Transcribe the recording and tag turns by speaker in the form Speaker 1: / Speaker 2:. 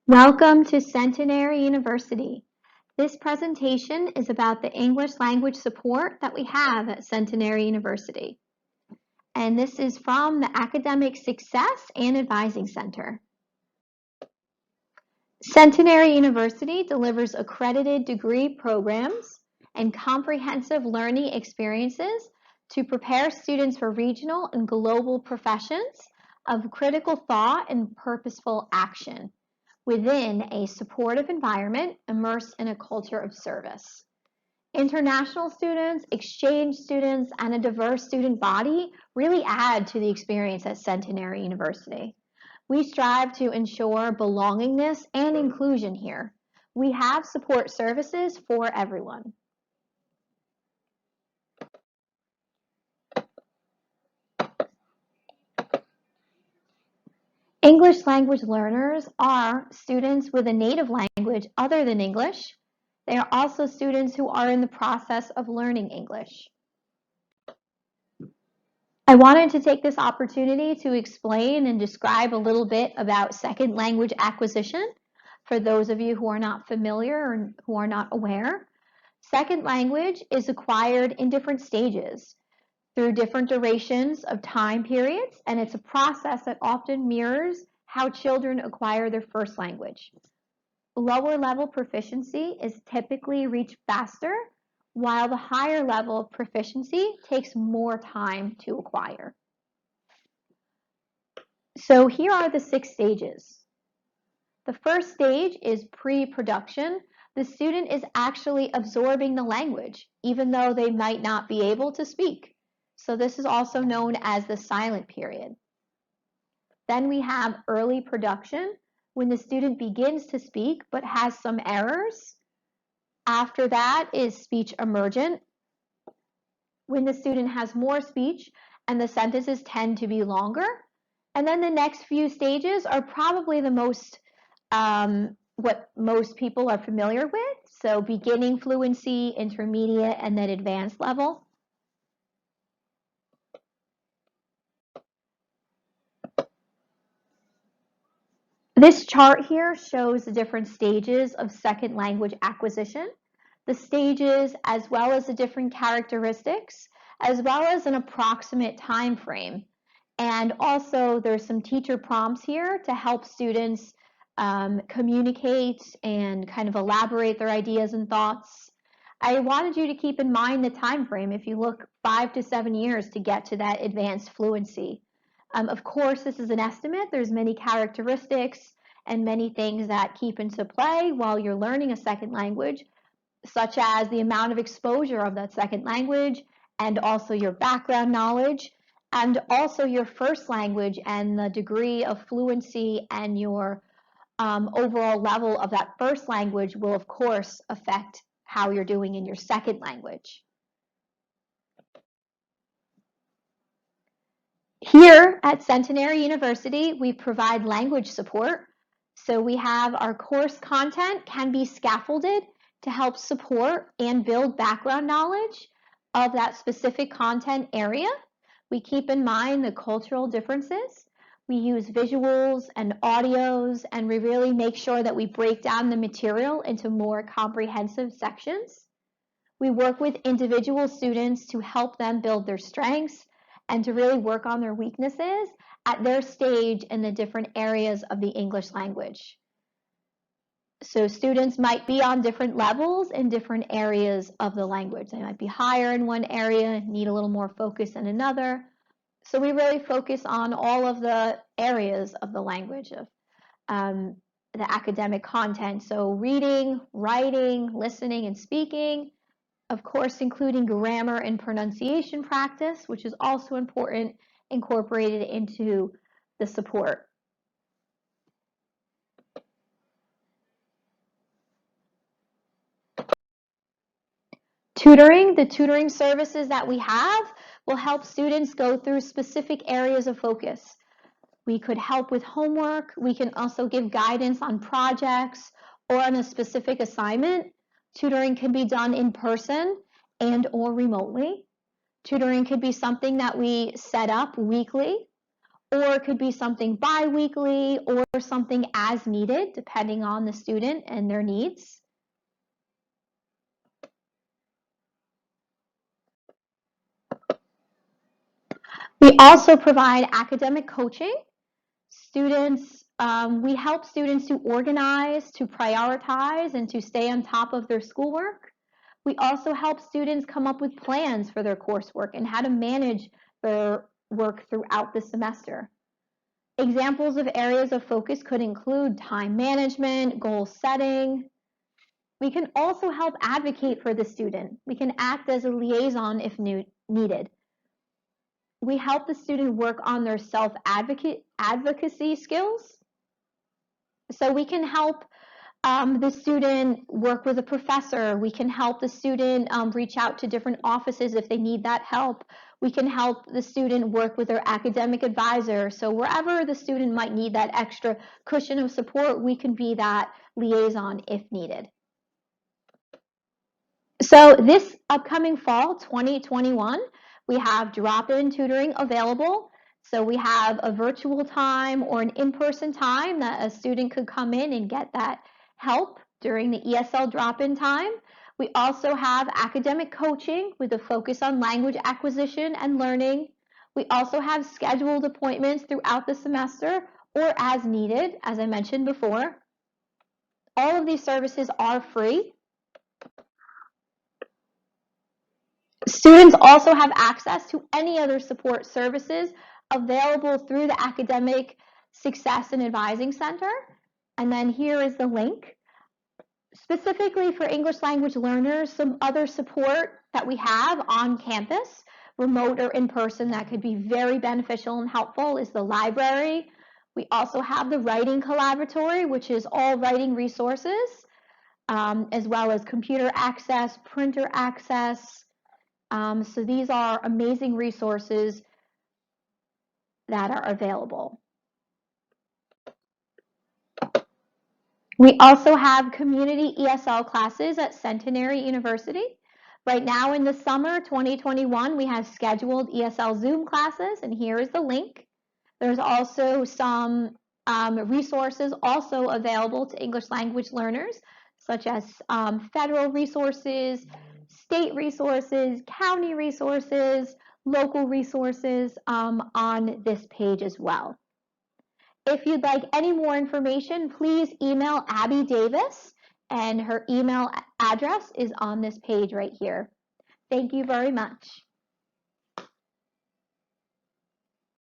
Speaker 1: Welcome to Centenary University. This presentation is about the English language support that we have at Centenary University. And this is from the Academic Success and Advising Center. Centenary University delivers accredited degree programs and comprehensive learning experiences to prepare students for regional and global professions of critical thought and purposeful action within a supportive environment immersed in a culture of service. International students, exchange students, and a diverse student body really add to the experience at Centenary University. We strive to ensure belongingness and inclusion here. We have support services for everyone. English language learners are students with a native language other than English. They are also students who are in the process of learning English. I wanted to take this opportunity to explain and describe a little bit about second language acquisition for those of you who are not familiar or who are not aware. Second language is acquired in different stages through different durations of time periods, and it's a process that often mirrors how children acquire their first language. Lower level proficiency is typically reached faster, while the higher level of proficiency takes more time to acquire. So here are the 6 stages. The first stage is pre-production. The student is actually absorbing the language, even though they might not be able to speak. So this is also known as the silent period. Then we have early production, when the student begins to speak but has some errors. After that is speech emergent, when the student has more speech and the sentences tend to be longer. And then the next few stages are probably the most, what most people are familiar with. So beginning fluency, intermediate, and then advanced level. This chart here shows the different stages of second language acquisition, the stages as well as the different characteristics, as well as an approximate time frame. And also there's some teacher prompts here to help students communicate and kind of elaborate their ideas and thoughts. I wanted you to keep in mind the time frame if you look 5 to 7 years to get to that advanced fluency. Of course, this is an estimate. There's many characteristics and many things that keep into play while you're learning a second language, such as the amount of exposure of that second language and also your background knowledge and also your first language and the degree of fluency and your overall level of that first language will, of course, affect how you're doing in your second language. Here at Centenary University, we provide language support. So we have our course content can be scaffolded to help support and build background knowledge of that specific content area. We keep in mind the cultural differences. We use visuals and audios, and we really make sure that we break down the material into more comprehensive sections. We work with individual students to help them build their strengths and to really work on their weaknesses at their stage in the different areas of the English language. So students might be on different levels in different areas of the language. They might be higher in one area, need a little more focus in another. So we really focus on all of the areas of the language, of the academic content. So reading, writing, listening, and speaking, of course, including grammar and pronunciation practice, which is also important, incorporated into the support. Tutoring, the tutoring services that we have will help students go through specific areas of focus. We could help with homework. We can also give guidance on projects or on a specific assignment. Tutoring can be done in person and or remotely. Tutoring could be something that we set up weekly, or it could be something bi-weekly or something as needed, depending on the student and their needs. We also provide academic coaching. We help students to organize, to prioritize, and to stay on top of their schoolwork. We also help students come up with plans for their coursework and how to manage their work throughout the semester. Examples of areas of focus could include time management, goal setting. We can also help advocate for the student. We can act as a liaison if needed. We help the student work on their self-advocacy skills. So we can help the student work with a professor. We can help the student reach out to different offices if they need that help. We can help the student work with their academic advisor. So wherever the student might need that extra cushion of support, we can be that liaison if needed. So this upcoming fall, 2021, we have drop-in tutoring available. So we have a virtual time or an in-person time that a student could come in and get that help during the ESL drop-in time. We also have academic coaching with a focus on language acquisition and learning. We also have scheduled appointments throughout the semester or as needed, as I mentioned before. All of these services are free. Students also have access to any other support services available through the Academic Success and Advising Center. And then here is the link. Specifically for English language learners, some other support that we have on campus, remote or in person, that could be very beneficial and helpful is the library. We also have the Writing Collaboratory, which is all writing resources, as well as computer access, printer access. So these are amazing resources that are available. We also have community ESL classes at Centenary University. Right now in the summer 2021, we have scheduled ESL Zoom classes, and here is the link. There's also some resources also available to English language learners, such as federal resources, state resources, county resources, local resources on this page as well. If you'd like any more information, please email Abby Davis, and her email address is on this page right here. Thank you very much.